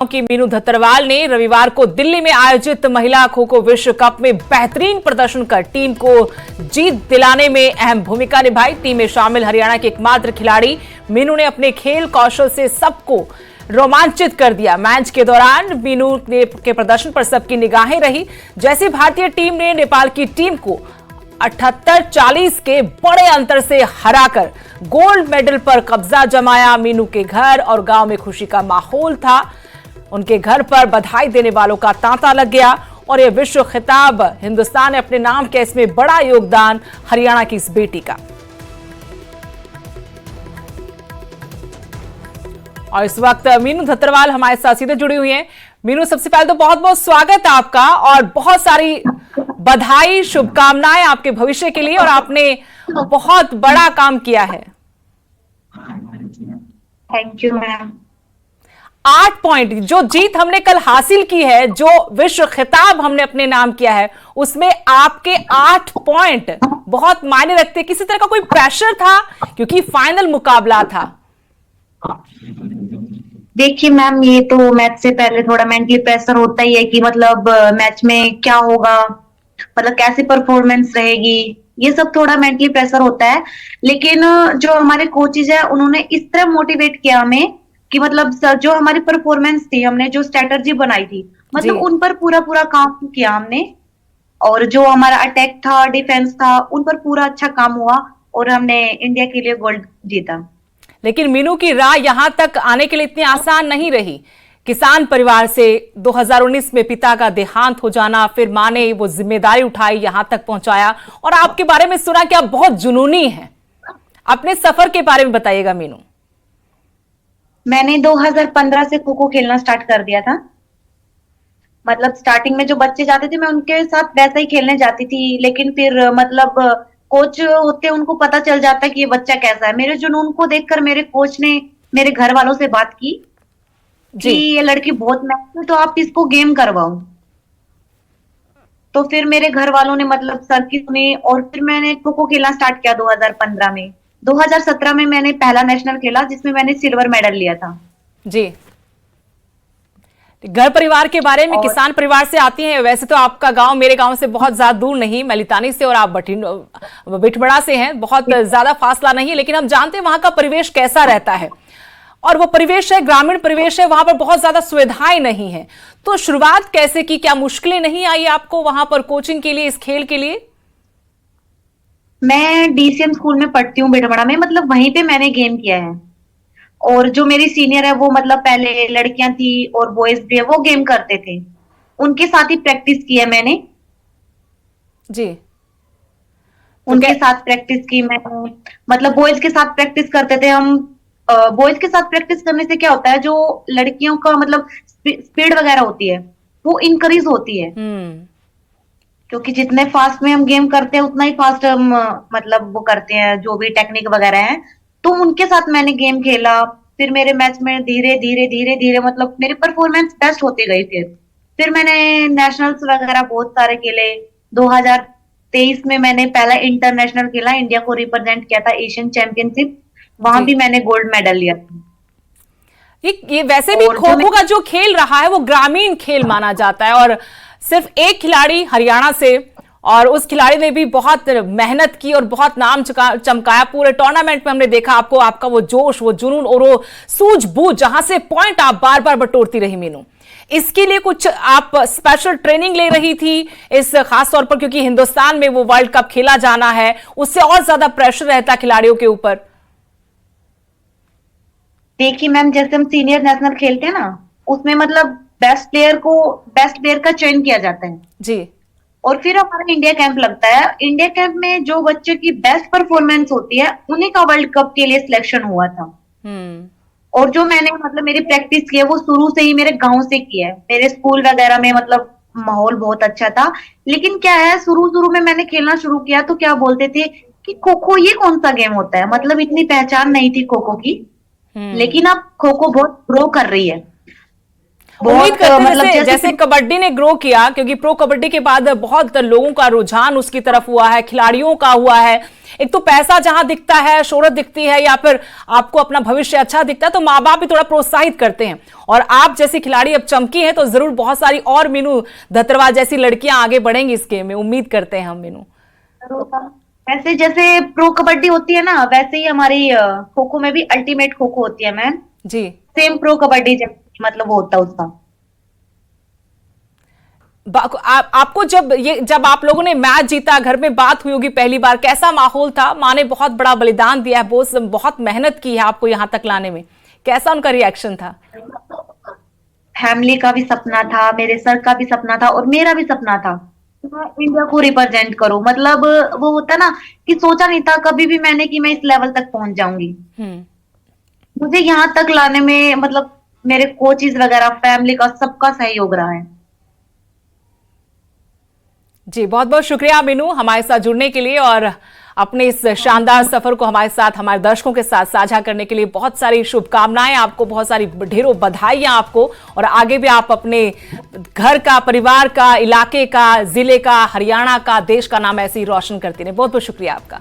की मीनू धतरवाल ने रविवार को दिल्ली में आयोजित महिला खो खो विश्व कप में बेहतरीन प्रदर्शन कर टीम को जीत दिलाने में अहम भूमिका निभाई। टीम में शामिल हरियाणा की एकमात्र खिलाड़ी मीनू ने अपने खेल कौशल से सबको रोमांचित कर दिया। मैच के दौरान मीनू के प्रदर्शन पर सबकी निगाहें रही। जैसे भारतीय टीम ने नेपाल की टीम को 78-40 के बड़े अंतर से हराकर गोल्ड मेडल पर कब्जा जमाया। मीनू के घर और गांव में खुशी का माहौल था। उनके घर पर बधाई देने वालों का तांता लग गया और यह विश्व खिताब हिंदुस्तान ने अपने नाम किया। इसमें बड़ा योगदान हरियाणा की इस बेटी का। और इस वक्त मीनू धतरवाल हमारे साथ सीधे जुड़ी हुई हैं। मीनू, सबसे पहले तो बहुत बहुत स्वागत है आपका और बहुत सारी बधाई, शुभकामनाएं आपके भविष्य के लिए। और आपने बहुत बड़ा काम किया है। Thank you ma'am. 8 पॉइंट जो जीत हमने कल हासिल की है, जो विश्व खिताब हमने अपने नाम किया है, उसमें आपके 8 पॉइंट बहुत मायने रखते। किसी तरह का कोई प्रेशर था क्योंकि फाइनल मुकाबला था? देखिए मैम, ये तो मैच से पहले थोड़ा मेंटली प्रेशर होता ही है कि मतलब मैच में क्या होगा, मतलब कैसी परफॉर्मेंस रहेगी, ये सब थोड़ा मेंटली प्रेशर होता है। लेकिन जो हमारे कोचेज है उन्होंने इस तरह मोटिवेट किया हमें कि मतलब सर जो हमारी परफॉर्मेंस थी, हमने जो स्ट्रेटजी बनाई थी, मतलब उन पर पूरा पूरा काम किया हमने। और जो हमारा अटैक था, डिफेंस था, उन पर पूरा अच्छा काम हुआ और हमने इंडिया के लिए गोल्ड जीता। लेकिन मीनू की राह यहां तक आने के लिए इतनी आसान नहीं रही। किसान परिवार से 2019 में पिता का देहांत हो जाना, फिर मां ने वो जिम्मेदारी उठाई, यहां तक पहुंचाया। और आपके बारे में सुना कि आप बहुत जुनूनी हैं। अपने सफर के बारे में बताइएगा मीनू। मैंने 2015 से खो खो खेलना स्टार्ट कर दिया था। मतलब स्टार्टिंग में जो बच्चे जाते थे मैं उनके साथ वैसा ही खेलने जाती थी। लेकिन फिर मतलब कोच होते उनको पता चल जाता कि ये बच्चा कैसा है। मेरे जुनून को देखकर मेरे कोच ने मेरे घर वालों से बात की कि ये लड़की बहुत मेहनत है, तो आप इसको गेम करवाओ। तो फिर मेरे घर वालों ने मतलब सर की सुनी और फिर मैंने खो खो खेलना स्टार्ट किया 2015 में। 2017 में मैंने पहला नेशनल खेला जिसमें मैंने सिल्वर मेडल लिया था। जी, घर परिवार के बारे में, किसान परिवार से आती हैं। वैसे तो आपका गांव मेरे गांव से बहुत ज्यादा दूर नहीं, मलितानी से, और आप बिठबड़ा से हैं, बहुत ज्यादा फासला नहीं। लेकिन हम जानते हैं वहां का परिवेश कैसा रहता है। और वो परिवेश है, ग्रामीण परिवेश है, वहां पर बहुत ज्यादा सुविधाएं नहीं है। तो शुरुआत कैसे की? क्या मुश्किलें नहीं आई आपको वहां पर कोचिंग के लिए, इस खेल के लिए? मैं डीसीएम स्कूल में पढ़ती हूँ बिठबड़ा में, मतलब वहीं पे मैंने गेम किया है। और जो मेरी सीनियर है वो मतलब पहले लड़कियां थी और बॉयज भी है, वो गेम करते थे, उनके साथ ही प्रैक्टिस की है मैंने। जी, उनके साथ प्रैक्टिस की मैं, मतलब बॉयज के साथ प्रैक्टिस करते थे हम। बॉयज के साथ प्रैक्टिस करने से क्या होता है, जो लड़कियों का मतलब स्पीड वगैरह होती है वो इंक्रीज होती है। क्योंकि जितने फास्ट में हम गेम करते हैं उतना ही फास्ट हम मतलब वो करते हैं जो भी टेक्निक वगैरह है। तो उनके साथ मैंने गेम खेला। फिर मेरे मैच में धीरे धीरे धीरे धीरे मतलब मेरी परफॉर्मेंस बेस्ट होती गई। फिर मैंने नेशनल्स वगैरह बहुत सारे खेले। 2023 में मैंने पहला इंटरनेशनल खेला, इंडिया को रिप्रेजेंट किया था एशियन चैंपियनशिप। वहां भी मैंने गोल्ड मेडल लिया था। ये वैसे भी खो खो का जो खेल रहा है वो ग्रामीण खेल माना जाता है। और सिर्फ एक खिलाड़ी हरियाणा से, और उस खिलाड़ी ने भी बहुत मेहनत की और बहुत नाम चमकाया। पूरे टूर्नामेंट में हमने देखा आपको, आपका वो जोश, वो जुनून और वो सूझबूझ, जहां से पॉइंट आप बार बार बटोरती रही मीनू। इसके लिए कुछ आप स्पेशल ट्रेनिंग ले रही थी इस खास तौर पर, क्योंकि हिंदुस्तान में वो वर्ल्ड कप खेला जाना है, उससे और ज्यादा प्रेशर रहता खिलाड़ियों के ऊपर? देखिए मैम, जैसे हम सीनियर नेशनल खेलते हैं ना, उसमें मतलब बेस्ट प्लेयर का चयन किया जाता है जी। और फिर हमारा इंडिया कैंप लगता है। इंडिया कैंप में जो बच्चों की बेस्ट परफॉर्मेंस होती है उन्हीं का वर्ल्ड कप के लिए सिलेक्शन हुआ था। और जो मैंने मतलब मेरी प्रैक्टिस की है वो शुरू से ही मेरे गांव से की है। मेरे स्कूल वगैरह में मतलब माहौल बहुत अच्छा था। लेकिन क्या है, शुरू शुरू में मैंने खेलना शुरू किया तो क्या बोलते थे कि खो खो ये कौन सा गेम होता है, मतलब इतनी पहचान नहीं थी खो खो की। लेकिन अब खो खो बहुत ग्रो कर रही है। उम्मीद करते हैं मतलब जैसे कबड्डी ने ग्रो किया, क्योंकि प्रो कबड्डी के बाद बहुत लोगों का रुझान उसकी तरफ हुआ है, खिलाड़ियों का हुआ है। एक तो पैसा जहां दिखता है, शोहरत दिखती है, या फिर आपको अपना भविष्य अच्छा दिखता है, तो माँ बाप भी थोड़ा प्रोत्साहित करते हैं। और आप जैसी खिलाड़ी अब चमकी हैं तो जरूर बहुत सारी और मीनू धतरवाल जैसी लड़कियां आगे बढ़ेंगी इस गेम में, उम्मीद करते हैं हम मीनू। वैसे जैसे प्रो कबड्डी होती है ना, वैसे ही हमारी खो खो में भी अल्टीमेट खो खो होती है मैम जी। सेम प्रो कबड्डी मतलब वो होता है उसका। आपको जब आप लोगों ने मैच जीता, घर में बात हुई होगी पहली बार, कैसा माहौल था? माँ ने बहुत बड़ा बलिदान दिया है, बहुत मेहनत की है आपको यहां तक लाने में, कैसा उनका रिएक्शन था? फैमिली का भी सपना था, मेरे सर का भी सपना था और मेरा भी सपना था मैं इंडिया को रिप्रेजेंट करूं। मतलब वो होता ना कि सोचा नहीं था कभी भी मैंने कि मैं इस लेवल तक पहुंच जाऊंगी। मुझे यहाँ तक लाने में मतलब मेरे कोचेस वगैरह, फैमिली का, सबका सहयोग रहा है। जी, बहुत बहुत शुक्रिया मीनू हमारे साथ जुड़ने के लिए और अपने इस शानदार सफर को हमारे साथ, हमारे दर्शकों के साथ साझा करने के लिए। बहुत सारी शुभकामनाएं आपको, बहुत सारी ढेरों बधाइयां आपको, और आगे भी आप अपने घर का, परिवार का, इलाके का, जिले का, हरियाणा का, देश का नाम ऐसे ही रोशन करती रहे। बहुत बहुत शुक्रिया आपका।